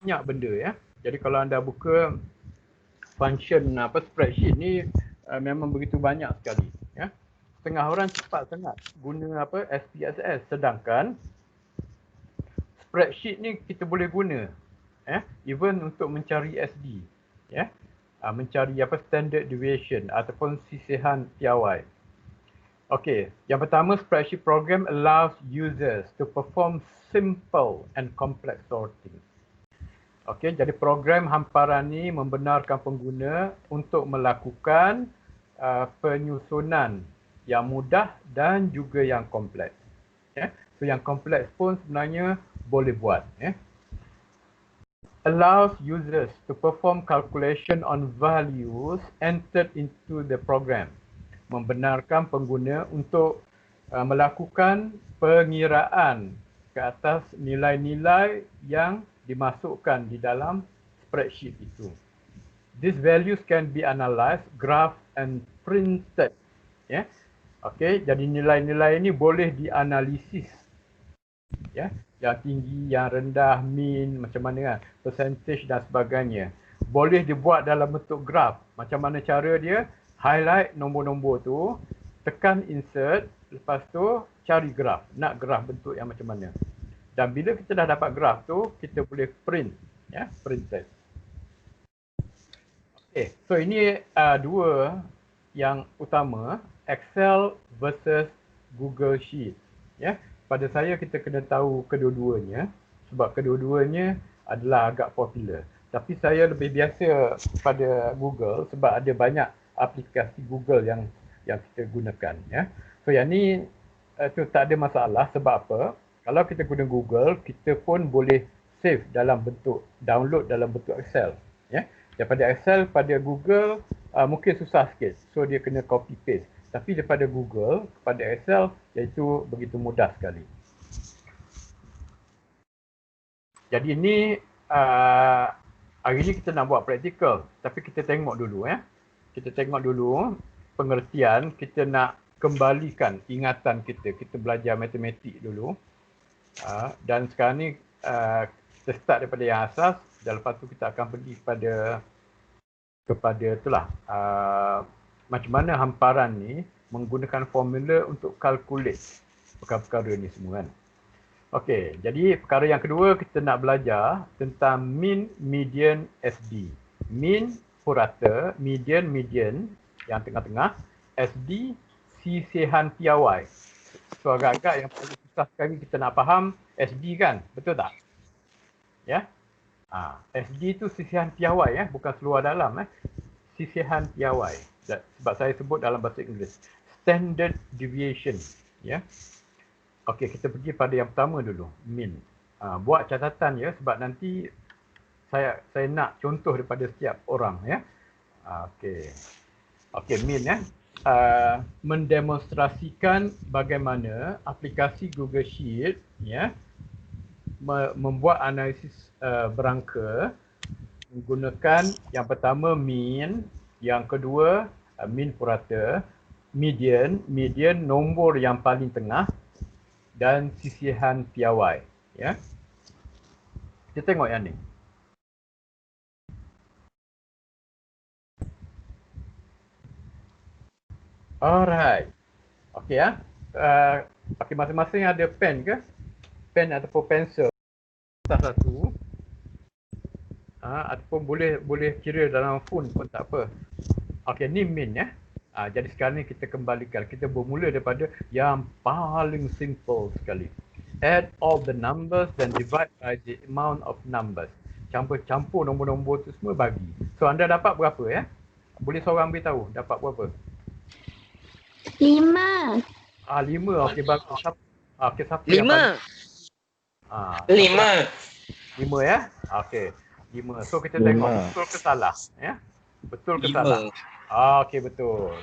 banyak benda ya. Jadi kalau anda buka function spreadsheet ni memang begitu banyak sekali ya. Setengah orang cepat sangat guna SPSS, sedangkan spreadsheet ni kita boleh guna even untuk mencari SD ya. Mencari standard deviation ataupun sisihan piawai. Okey, yang pertama, spreadsheet program allows users to perform simple and complex sorting. Okey, jadi program hamparan ni membenarkan pengguna untuk melakukan penyusunan yang mudah dan juga yang kompleks. So yang kompleks pun sebenarnya boleh buat. Allows users to perform calculation on values entered into the program. Membenarkan pengguna untuk melakukan pengiraan ke atas nilai-nilai yang dimasukkan di dalam spreadsheet itu. These values can be analyzed, graphed and printed. Okey, jadi nilai-nilai ini boleh dianalisis. Yang tinggi, yang rendah, mean, macam mana kan, percentage dan sebagainya. Boleh dibuat dalam bentuk graf. Macam mana cara dia? Highlight nombor-nombor tu, tekan insert, lepas tu cari graf. Nak graf bentuk yang macam mana. Dan bila kita dah dapat graf tu, kita boleh print. Printed. Okay, so ini dua yang utama, Excel versus Google Sheet. Pada saya kita kena tahu kedua-duanya sebab kedua-duanya adalah agak popular. Tapi saya lebih biasa pada Google sebab ada banyak aplikasi Google yang kita gunakan. So yang ni tu tak ada masalah sebab apa? Kalau kita guna Google, kita pun boleh save dalam bentuk, download dalam bentuk Excel. Daripada Excel pada Google mungkin susah sikit. So dia kena copy paste. Tapi daripada Google kepada Excel, iaitu begitu mudah sekali. Jadi ini hari ini kita nak buat praktikal. Tapi kita tengok dulu. Kita tengok dulu pengertian. Kita nak kembalikan ingatan kita. Kita belajar matematik dulu. Dan sekarang ni kita start daripada yang asas. Dan lepas tu kita akan pergi kepada itulah. Macam mana hamparan ni menggunakan formula untuk calculate perkara-perkara ni semua kan. Okey, jadi perkara yang kedua kita nak belajar tentang mean, median, SD. Mean purata, median yang tengah-tengah, SD sisihan piawai. So agak-agak yang paling susah sekali kita nak faham SD kan, betul tak? SD tu sisihan piawai bukan seluar dalam sisihan piawai. Sebab saya sebut dalam bahasa Inggeris standard deviation. Okey, kita pergi pada yang pertama dulu, mean. Buat catatan sebab nanti saya nak contoh daripada setiap orang Okey, mean mendemonstrasikan bagaimana aplikasi Google Sheet membuat analisis berangka menggunakan yang pertama mean, yang kedua mean purata, median nombor yang paling tengah dan sisihan piawai. Kita tengok yang ni. Alright. Okey okey, masing-masing ada pen ke? Pen ataupun pensel. Satu. Ataupun boleh kira dalam phone pun tak apa. Okey, ni mean jadi sekarang ni kita kembalikan. Kita bermula daripada yang paling simple sekali. Add all the numbers then divide by the amount of numbers. Campur nombor-nombor tu semua bagi. So anda dapat berapa Boleh seorang beritahu dapat berapa? 5. 5. Okey, bagus. Okey, siapa 5. yang paling? 5. 5 Okey. 5. So kita tengok betul ke salah Betul ke 5. salah? Okey, betul.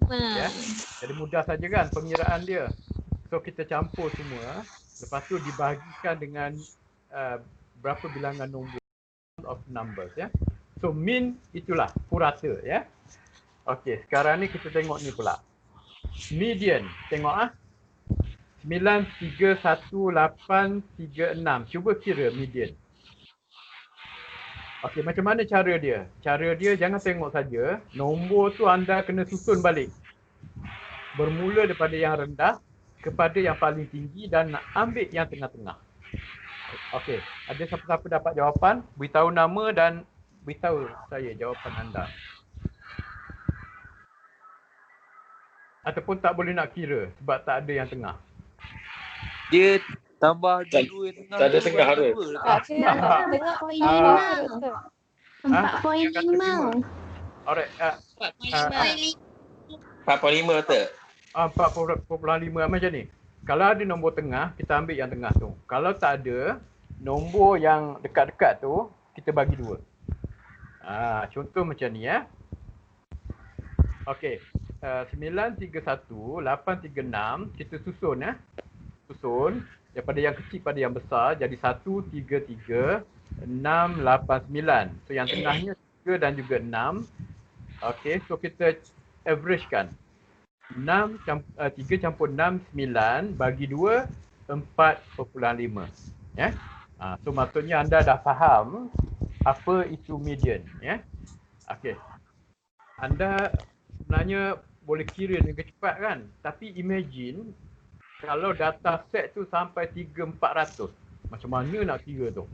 5. Jadi mudah saja kan pengiraan dia. So kita campur semua, lepas tu dibahagikan dengan berapa bilangan nombor of numbers So mean itulah purata Okey, sekarang ni kita tengok ni pula. Median. Tengok 9, 3, 1, 8, 3, 6. Cuba kira median. Okey, macam mana cara dia? Cara dia jangan tengok saja, nombor tu anda kena susun balik. Bermula daripada yang rendah kepada yang paling tinggi dan nak ambil yang tengah-tengah. Okey, ada siapa-siapa dapat jawapan? Beritahu nama dan beritahu saya jawapan anda. Ataupun tak boleh nak kira sebab tak ada yang tengah. Dia tambah dua yang tengah. Tak ada tengah ada. Tak ada. Tengok kau ini lah. 4.5. Alright, 4.5 tak? 4.5 macam ni. Kalau ada nombor tengah, kita ambil yang tengah tu. Kalau tak ada, nombor yang dekat-dekat tu, kita bagi 2. Contoh macam ni ya. Okey. 931, 836, kita susun ya. Susun daripada yang kecil pada yang besar jadi 133 689. So yang tengahnya 3 dan juga 6. Okey, so kita averagekan. 3 campur 6, 9 bagi 2, 4.5. Ya. So maksudnya anda dah faham apa itu median. Ya. Okey. Anda sebenarnya boleh kira dengan cepat kan? Tapi imagine kalau data set tu sampai 3,400. Macam mana nak kira tu?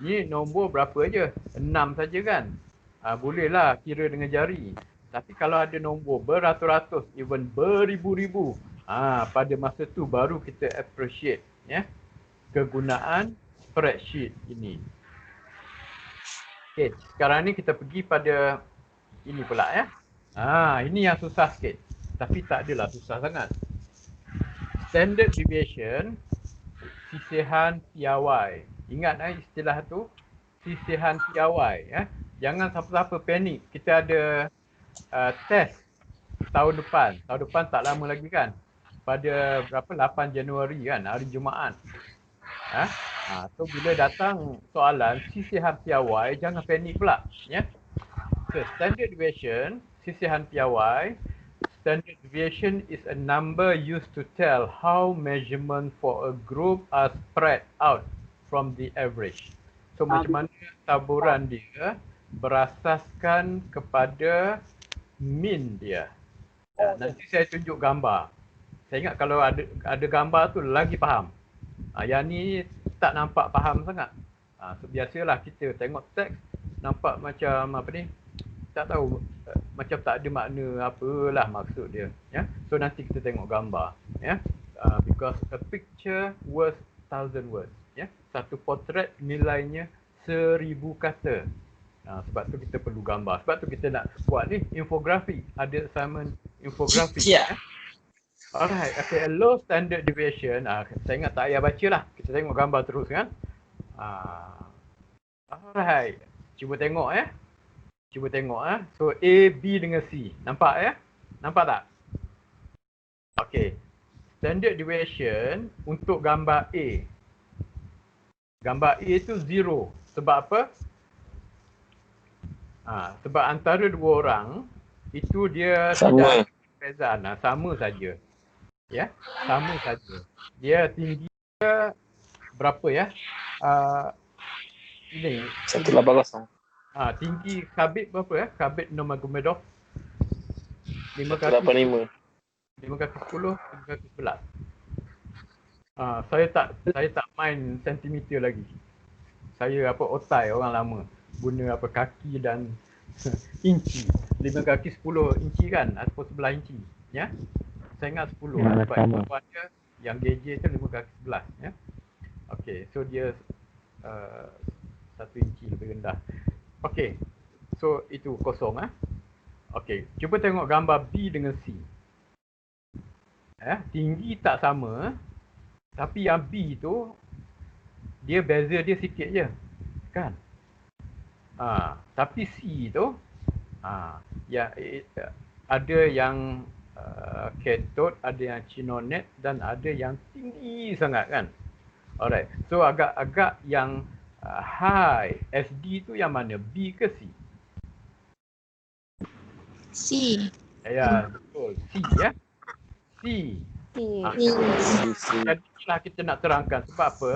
Ni nombor berapa je? 6 saja kan? Bolehlah kira dengan jari. Tapi kalau ada nombor beratus-ratus, even beribu-ribu, pada masa tu baru kita appreciate ya kegunaan spreadsheet ini. Okay, sekarang ni kita pergi pada ini pula ya. Ini yang susah sikit. Tapi tak adalah susah sangat. Standard deviation, sisihan piawai. Ingat istilah tu, sisihan piawai ya. Jangan siapa-siapa panik. Kita ada test tahun depan. Tahun depan tak lama lagi kan. Pada berapa 8 Januari kan, hari Jumaat. So bila datang soalan sisihan piawai, jangan panik pula ya. So standard deviation, sisihan piawai. Standard deviation is a number used to tell how measurement for a group are spread out from the average. So macam mana taburan dia berasaskan kepada mean dia. Nanti saya tunjuk gambar. Saya ingat kalau ada gambar tu lagi faham. Yang ni tak nampak faham sangat. So biasalah kita tengok teks nampak macam apa ni? Tak tahu macam tak ada makna apalah maksud dia ya. So nanti kita tengok gambar ya. Because a picture worth 1,000 words ya. Satu potret nilainya 1,000 kata. Sebab tu kita perlu gambar. Sebab tu kita nak buat ni infografi. Ada assignment infografi ya. Alright, okay, a low standard deviation. Saya ingat tak payah baca lah. Kita tengok gambar terus kan. Alright, cuba tengok ya. Cuba tengok So A, B dengan C. Nampak ya? Nampak tak? Okey. Standard deviation untuk gambar A. Gambar A tu 0. Sebab apa? Sebab antara dua orang itu dia Sama. tidak perbezaan. Sama saja. Ya, sama saja. Dia tinggi dia berapa ya? Ini 180. Tinggi Khabib berapa ya? Khabib Nurmagomedov 5 kaki 185. 5 kaki 10, 5 kaki 11. Saya tak main sentimeter lagi. Saya otai orang lama. Guna kaki dan inci. 5 kaki 10 inci kan ataupun 11 inci ya. Saya ingat 10 sebab kawan dia yang GJ tu 5 kaki 11 ya. Okey, so dia 1 inci lebih rendah. Okey. So itu kosong Okey, cuba tengok gambar B dengan C. Tinggi tak sama, tapi yang B tu dia beza dia sikit je. Kan? Tapi C tu ya ada yang cathode, ada yang chinonet dan ada yang tinggi sangat kan. Alright. So agak-agak yang high SD tu yang mana? B ke C? C. Ya, betul. C ya. C. Jadilah kita nak terangkan sebab apa?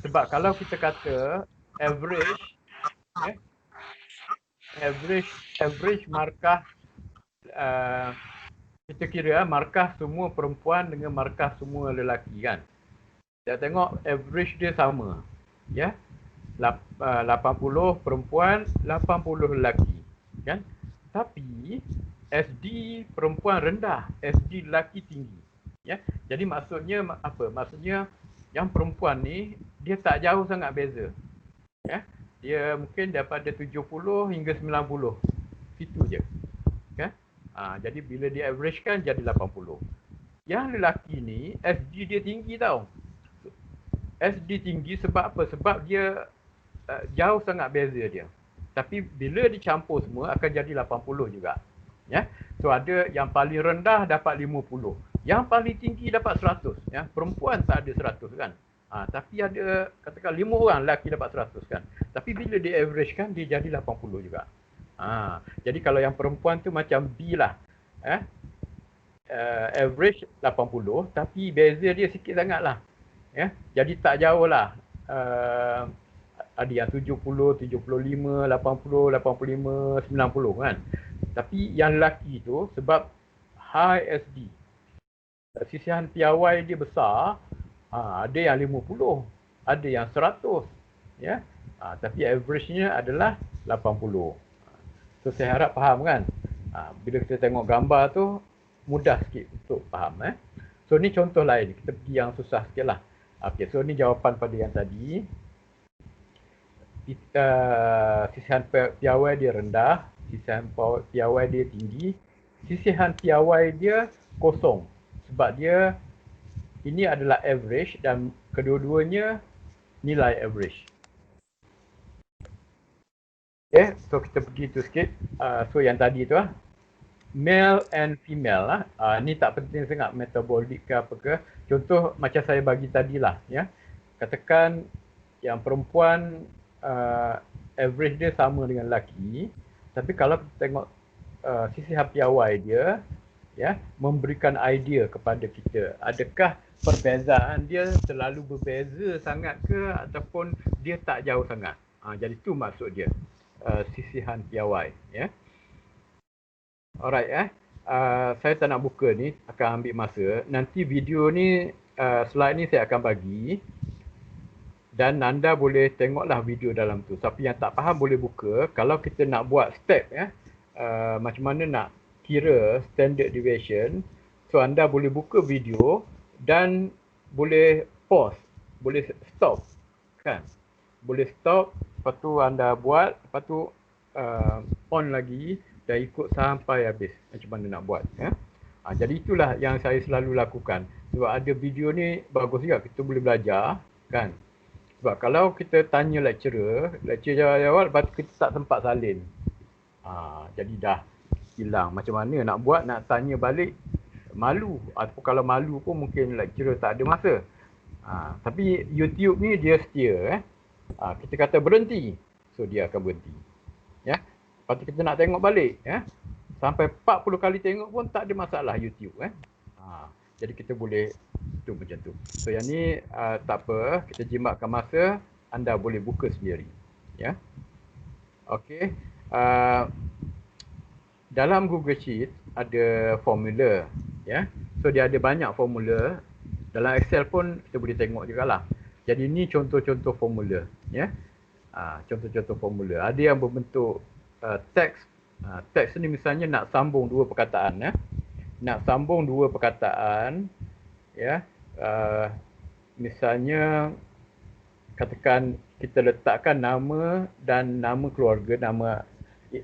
Sebab kalau kita kata average Ya. Average markah kita kira markah semua perempuan dengan markah semua lelaki kan. Kita tengok average dia sama. Ya. 80 perempuan, 80 lelaki. Kan? Tapi SD perempuan rendah, SD lelaki tinggi. Ya. Jadi maksudnya apa? Maksudnya yang perempuan ni dia tak jauh sangat beza. Ya. Dia mungkin daripada 70 hingga 90. Situ je. Kan? Jadi bila dia average kan jadi 80. Yang lelaki ni SD dia tinggi tau. SD tinggi sebab apa? Sebab dia jauh sangat beza dia. Tapi bila dicampur semua akan jadi 80 juga. Ya. So ada yang paling rendah dapat 50. Yang paling tinggi dapat 100. Ya. Perempuan tak ada 100 kan. Tapi ada katakan 5 orang lelaki dapat 100 kan. Tapi bila dia average kan dia jadi 80 juga. Jadi kalau yang perempuan tu macam B lah. Average 80 tapi beza dia sikit sangat lah. Ya. Jadi tak jauh lah. Ada yang 70, 75, 80, 85, 90 kan. Tapi yang lelaki tu sebab high SD. Sisihan piawai dia besar, ada yang 50, ada yang 100. Ya. Tapi average-nya adalah 80. So saya harap faham kan. Bila kita tengok gambar tu mudah sikit untuk faham. So ni contoh lain. Kita pergi yang susah sikit lah. Okay, so ni jawapan pada yang tadi. Sisihan piawai dia rendah, sisihan piawai dia tinggi, sisihan piawai dia kosong. Sebab dia ini adalah average dan kedua-duanya nilai average. Okay, so kita pergi tu sikit. So yang tadi tu male and female lah. Ni tak penting sangat metabolik ke apa ke. Contoh macam saya bagi tadi lah. Ya. Katakan yang perempuan average dia sama dengan lelaki. Tapi kalau kita tengok sisihan piawai dia, ya, memberikan idea kepada kita. Adakah perbezaan dia terlalu berbeza sangat ke ataupun dia tak jauh sangat. Jadi tu maksud dia. Sisihan piawai. Ya. Alright. Saya tak nak buka ni, akan ambil masa. Nanti video ni, slide ni saya akan bagi. Dan anda boleh tengoklah video dalam tu. Siapa yang tak faham boleh buka. Kalau kita nak buat step macam mana nak kira standard deviation. So anda boleh buka video dan boleh pause. Boleh stop. Kan? Boleh stop. Lepas tu anda buat. Lepas tu on lagi. Dan ikut sampai habis. Macam mana nak buat. Jadi itulah yang saya selalu lakukan. Sebab ada video ni bagus juga. Kita boleh belajar. Kan? Sebab kalau kita tanya lecturer jawab, lepas tu kita tak sempat salin. Jadi dah hilang. Macam mana nak buat, nak tanya balik, malu. Ataupun kalau malu pun mungkin lecturer tak ada masa. Tapi YouTube ni dia setia. Kita kata berhenti, so dia akan berhenti. Ya. Lepas tu kita nak tengok balik. Sampai 40 kali tengok pun tak ada masalah YouTube. Jadi kita boleh tu macam tu. So yang ni tak apa, kita jimatkan masa, anda boleh buka sendiri. Ya. Okey. Dalam Google Sheet ada formula, ya. So dia ada banyak formula. Dalam Excel pun kita boleh tengok jugalah. Jadi ni contoh-contoh formula, ya. Contoh-contoh formula. Ada yang berbentuk teks. Teks ni misalnya nak sambung dua perkataan, ya. Nak sambung dua perkataan, ya. Misalnya katakan kita letakkan nama dan nama keluarga, nama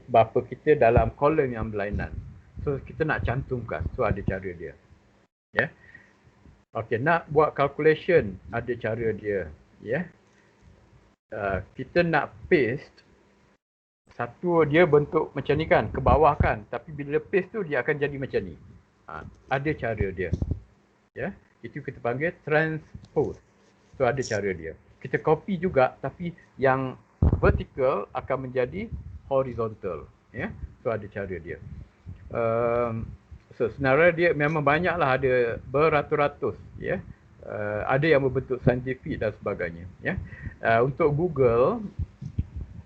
bapa kita dalam kolom yang berlainan. So kita nak cantumkan. So ada cara dia. Ya. Okey, nak buat calculation, ada cara dia, ya. Kita nak paste, satu dia bentuk macam ni kan, ke bawah kan, tapi bila paste tu dia akan jadi macam ni. Ada cara dia. Ya, itu kita panggil transpose. So ada cara dia. Kita copy juga tapi yang vertical akan menjadi horizontal, ya. So ada cara dia. So sebenarnya dia memang banyaklah, ada beratus-ratus, ya. Ada yang berbentuk saintifik dan sebagainya, ya. Untuk Google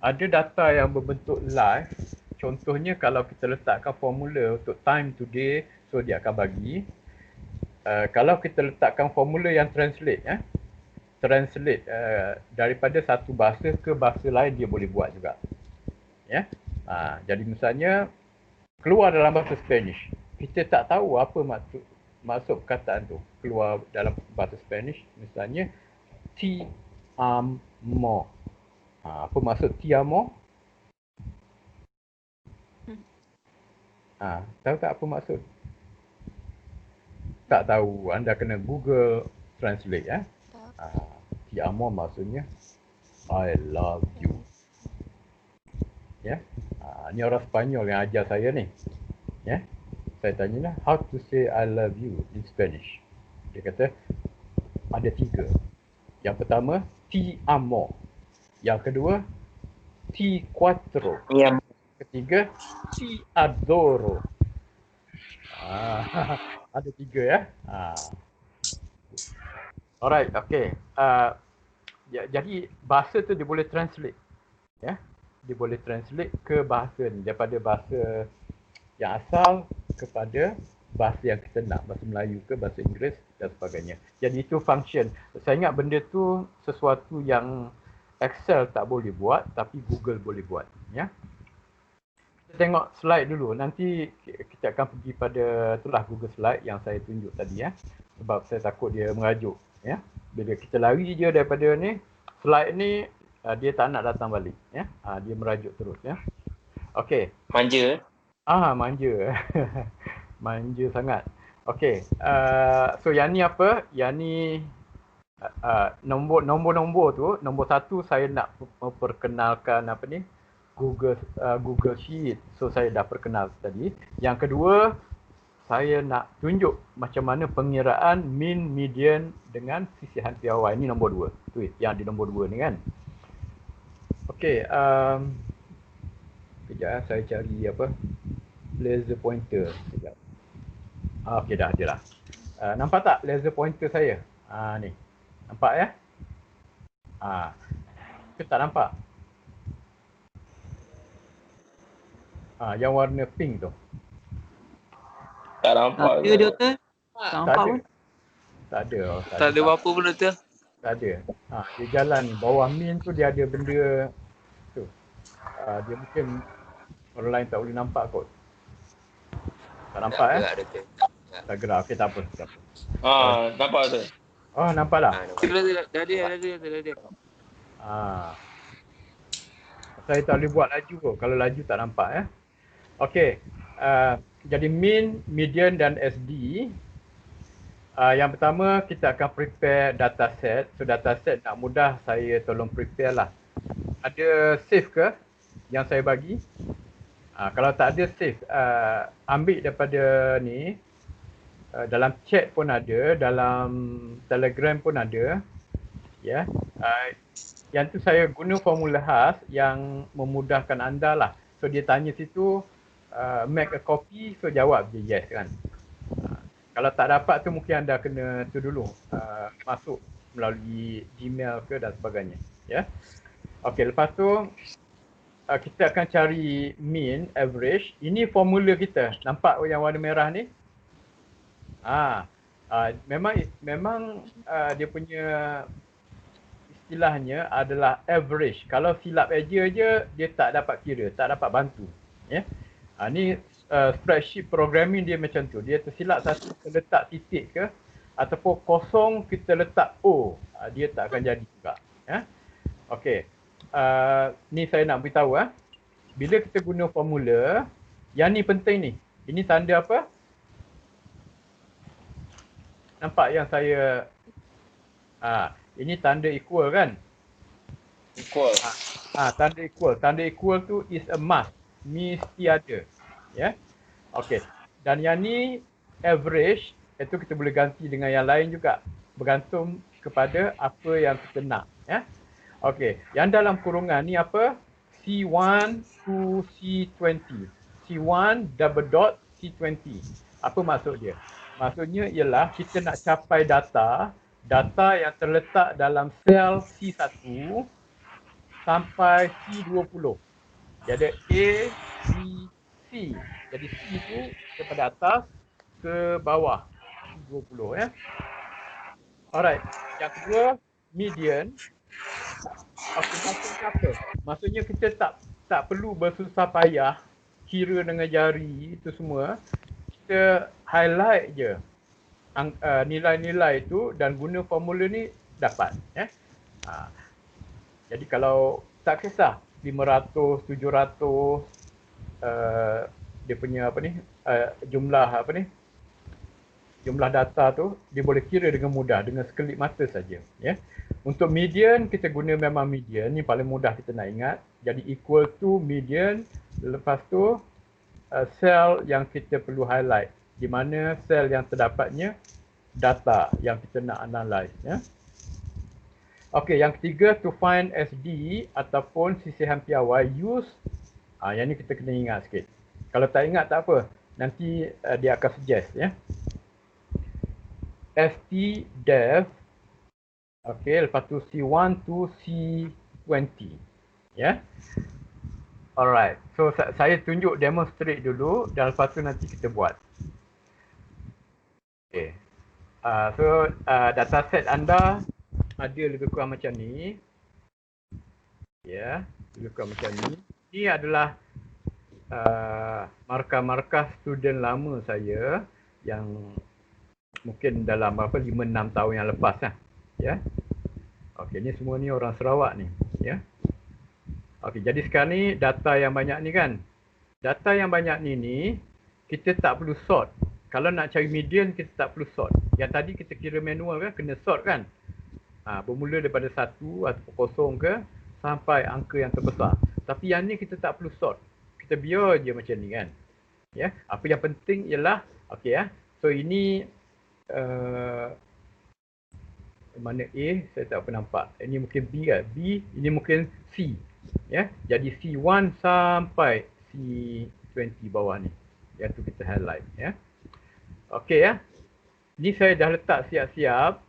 ada data yang berbentuk live. Contohnya kalau kita letakkan formula untuk time today, so dia akan bagi. Kalau kita letakkan formula yang translate, daripada satu bahasa ke bahasa lain, dia boleh buat juga. Ya. Jadi misalnya keluar dalam bahasa Spanish, kita tak tahu apa maksud perkataan tu keluar dalam bahasa Spanish. Misalnya ti amo. Apa maksud ti amo? Tahu tak apa maksud? Tak tahu. Anda kena Google Translate ya. Ti amo maksudnya I love you. Ya. Ni orang Spanyol yang ajar saya ni. Ya. Saya tanya lah, how to say I love you in Spanish? Dia kata ada 3. Yang pertama, ti amo. Yang kedua, ti cuatro. Ya. Ketiga, ti adoro. Ada 3 ya. Alright, okay. Jadi bahasa tu dia boleh translate. Ya. Dia boleh translate ke bahasa ni, daripada bahasa yang asal kepada bahasa yang kita nak, bahasa Melayu ke bahasa Inggeris dan sebagainya. Jadi itu function. Saya ingat benda tu sesuatu yang Excel tak boleh buat tapi Google boleh buat, ya. Kita tengok slide dulu. Nanti kita akan pergi pada itulah Google slide yang saya tunjuk tadi ya. Sebab saya takut dia merajuk, ya. Bila kita lari je daripada ni, slide ni dia tak nak datang balik, ya. Dia merajuk terus, ya. Okey. Manja. Manja. Manja sangat. Okey. So yang ni apa? Yang ni nombor tu, nombor 1 saya nak memperkenalkan apa ni? Google Sheet. So saya dah perkenal tadi. Yang kedua, saya nak tunjuk macam mana pengiraan mean, median dengan sisihan piawai. Ini nombor 2. Tu yang di nombor 2 ni kan. Okey, kejap saya cari apa? Laser pointer. Sekejap. Okey, dah ada lah. Nampak tak laser pointer saya? Ni. Nampak ya? Ke tak nampak? Yang warna pink tu. Tak nampak. Ya, doktor. Tak nampak pun. Tak ada. Tak ada apa-apa pun, doktor. Tak ada. Dia jalan bawah min tu dia ada benda tu. Dia mungkin orang lain tak boleh nampak kot. Tak nampak tak gerak. Okey, tak apa. Nampak tu. Nampak lah. Dah ada. Saya tak boleh buat laju kot. Kalau laju tak nampak ya. Okey. Jadi mean, median dan SD. Yang pertama kita akan prepare dataset. So dataset nak mudah saya tolong prepare lah. Ada save ke yang saya bagi? Kalau tak ada save, ambil daripada ni. Dalam chat pun ada, dalam Telegram pun ada. Ya. Yang tu saya guna formula khas yang memudahkan anda lah. So dia tanya situ, make a copy, so jawab je yes kan. Kalau tak dapat tu mungkin anda kena tu dulu, masuk melalui Gmail ke dan sebagainya. Ya. Okey, lepas tu kita akan cari mean, average. Ini formula kita. Nampak yang warna merah ni? Memang dia punya istilahnya adalah average. Kalau silap aja dia tak dapat kira, tak dapat bantu. Ya. Ni spreadsheet programming dia macam tu. Dia tersilap satu, kita letak titik ke ataupun kosong kita letak O. Dia tak akan jadi juga. Ya. Okey. Ni saya nak beritahu bila kita guna formula, yang ni penting ni. Ini tanda apa? Nampak yang saya ini tanda equal kan? Equal. Tanda equal. Tanda equal tu is a must. Mesti ada. Ya. Okey. Dan yang ni average, itu kita boleh ganti dengan yang lain juga. Bergantung kepada apa yang kita nak. Ya. Okey. Yang dalam kurungan ni apa? C1 to C20. C1 double dot C20. Apa maksud dia? Maksudnya ialah kita nak capai data yang terletak dalam sel C1 sampai C20. Jadi A, B, C. Jadi C itu daripada atas ke bawah C20 ya. Alright. Yang kedua, median. Okey, maksudnya apa? Maksudnya kita tak perlu bersusah payah kira dengan jari itu semua. Kita highlight je nilai-nilai itu dan guna formula ni dapat ya. Jadi kalau tak kisah 500, 700 dia punya apa ni jumlah apa ni jumlah data tu dia boleh kira dengan mudah dengan sekelip mata saja ya. Untuk median kita guna memang median ni paling mudah kita nak ingat. Jadi equal to median, lepas tu sel yang kita perlu highlight di mana sel yang terdapatnya data yang kita nak analyze ya. Okey, yang ketiga to find SD ataupun sisihan piawai use yang ni kita kena ingat sikit. Kalau tak ingat tak apa, nanti dia akan suggest ya. ST-def. Okey, lepas tu C1 to C20 ya. Alright, so saya tunjuk demonstrate dulu dan lepas tu nanti kita buat. Okey. So dataset anda ada lebih kurang macam ni. Ya, lebih kurang macam ni. Ini adalah markah-markah student lama saya yang mungkin dalam 5-6 tahun yang lepas lah. Ya. Okey, ni semua ni orang Sarawak ni, ya. Okey, jadi sekarang ni data yang banyak ni kan. Data yang banyak ni kita tak perlu sort. Kalau nak cari median kita tak perlu sort. Yang tadi kita kira manual kan, kena sort kan. Bermula daripada 1 atau 0 ke sampai angka yang terbesar. Tapi yang ni kita tak perlu sort. Kita biar je macam ni kan. Ya, apa yang penting ialah okey ya. So ini mana A saya tak apa nampak. Ini mungkin B kan. B, ini mungkin C. Ya. Jadi C1 sampai C20 bawah ni. Yang tu kita highlight ya. Okey ya. Ni saya dah letak siap-siap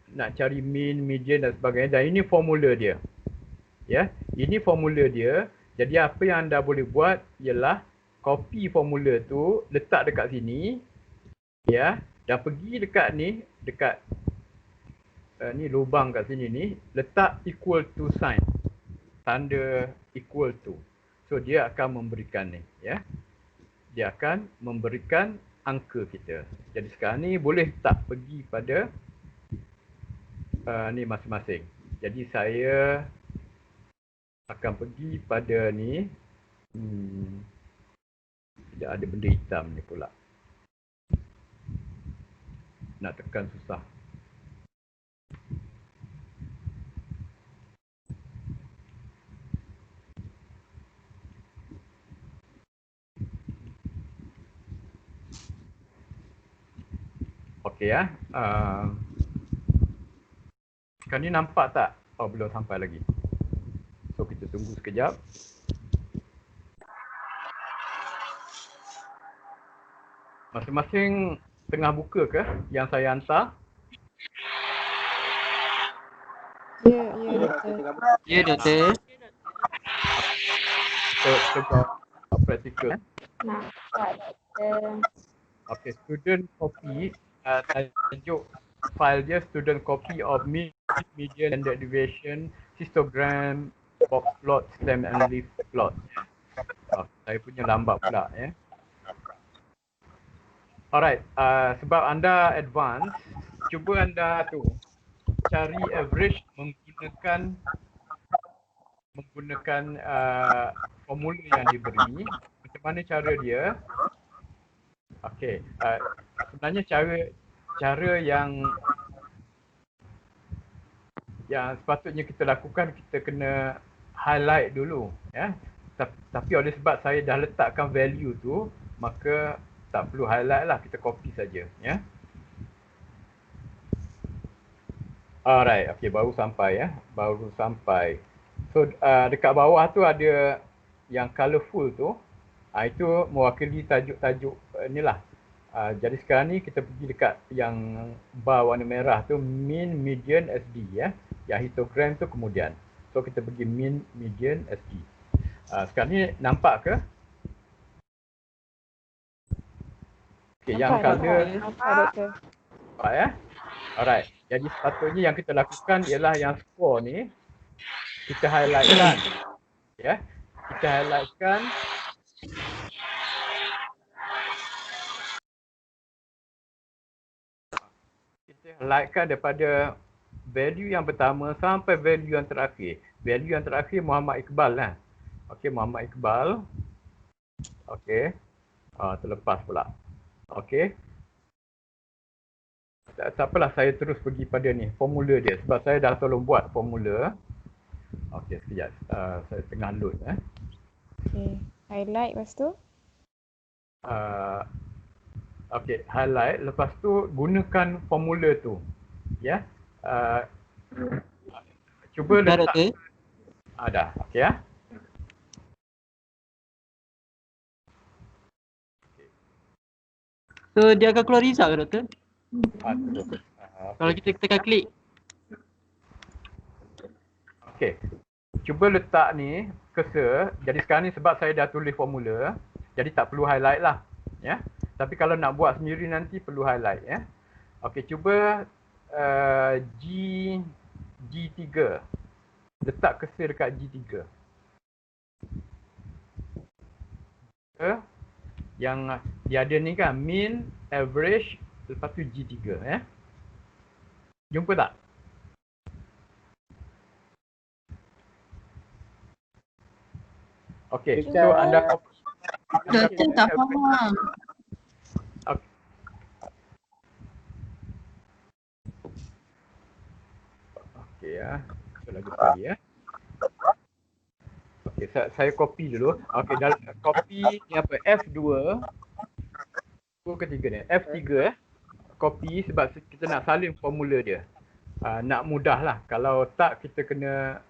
nak cari mean, median dan sebagainya, dan ini formula dia. Ya, ini formula dia. Jadi apa yang anda boleh buat ialah copy formula tu, letak dekat sini. Ya, dan pergi dekat ni, dekat ni lubang kat sini ni, letak equal to sign. Tanda equal to. So dia akan memberikan ni, ya. Dia akan memberikan angka kita. Jadi sekarang ni boleh tak pergi pada ni masing-masing. Jadi saya akan pergi pada ni. Tidak ada benda hitam ni pula. Nak tekan susah. Okey ya. Sekarang ni nampak tak? Oh, belum sampai lagi. So kita tunggu sekejap. Masing-masing tengah buka ke yang saya hantar? Ya, doktor. Ya, doktor. Kita practical. Nampak, doktor. Okay, student copy. Tajuk file dia student copy of mean, median, standard deviation, histogram, box plot, stem and leaf plot. Saya punya lambat pula ya. Alright, sebab anda advance, cuba anda tu cari average menggunakan formula yang diberi. Macam mana cara dia? Okey, sebenarnya cara yang sepatutnya kita lakukan, kita kena highlight dulu ya. Tapi oleh sebab saya dah letakkan value tu, maka tak perlu highlight lah, kita copy saja ya. Alright, okey, baru sampai ya. Baru sampai. So dekat bawah tu ada yang colourful tu. Itu mewakili tajuk-tajuk inilah. Jadi sekarang ni kita pergi dekat yang bar warna merah tu, mean, median, SD ya. Yang histogram tu kemudian. So kita pergi min, median, SG. Sekarang ni nampak ke? Okay, yang color Nampak, doktor. nampak ya? Alright. Jadi sepatutnya yang kita lakukan ialah yang score ni kita highlightkan. Ya. Kita highlightkan daripada value yang pertama sampai value yang terakhir. Value yang terakhir Muhammad Iqbal lah. Okey, Muhammad Iqbal. Okey. Terlepas pula. Okey. Tak apalah, saya terus pergi pada ni, formula dia. Sebab saya dah tolong buat formula. Okey, sekejap. Saya tengah load. Okay. Highlight lepas tu. Okey, highlight. Lepas tu gunakan formula tu. Ya. Cuba Dah, letak. doktor? Dah. Okey ya. So, dia akan keluar result ke, doktor? Betul. Kalau kita tekan klik. Okey. Cuba letak ni cursor. Jadi sekarang ni sebab saya dah tulis formula, jadi tak perlu highlight lah, ya. Tapi kalau nak buat sendiri nanti perlu highlight, ya. Okey, cuba G3. Letak cursor dekat G3. Yang dia ada ni kan, mean, average, lepas tu G3, ya. Jumpa tak? Okey, so anda copy. Doktor tak faham. Okey ya. Kita lagi sekali ya. Okey, saya copy dulu. Okey, dalam copy ni apa? F2. Ketiga ni. F3 copy sebab kita nak salin formula dia. Nak mudah lah. Kalau tak kita kena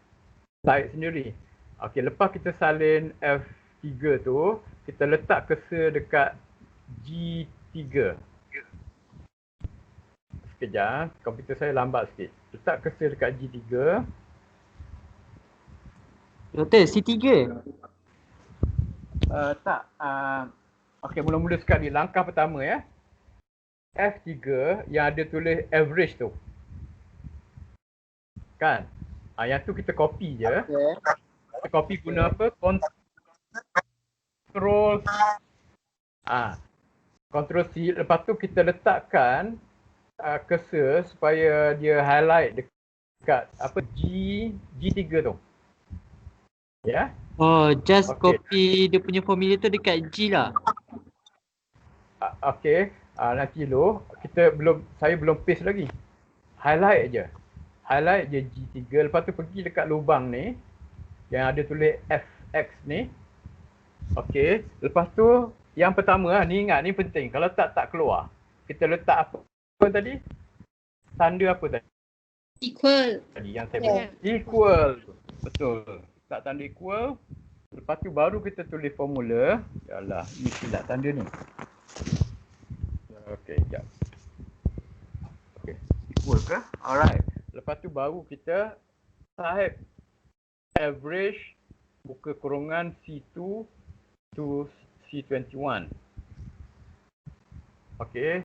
type sendiri. Okey, lepas kita salin F3 tu, kita letak cursor dekat G3. Sekejap, komputer saya lambat sikit. Letak cursor dekat G3. Doktor, C3? Tak. Okey, mula-mula sekali. Langkah pertama ya. F3 yang ada tulis average tu. Kan? Yang tu kita copy je. Kita copy guna apa? Control Control C. Lepas tu kita letakkan cursor supaya dia highlight dekat apa G3 tu. Ya. Oh, just Okey. copy dia punya formula tu dekat G lah. Okey. Nanti dulu saya belum paste lagi. Highlight je. Highlight je G3. Lepas tu pergi dekat lubang ni yang ada tulis FX ni. Okey. Lepas tu yang pertama ni ingat ni penting. Kalau tak keluar. Kita letak apa tadi? Tanda apa tadi? Equal. Tadi yang saya buat. Equal. Betul. Tak tanda equal. Lepas tu baru kita tulis formula. Yalah, ni silap tanda ni. Okey, sekejap. Okey, equal ke? Alright. Lepas tu baru kita type average buka kurungan C2 to C21. Okey.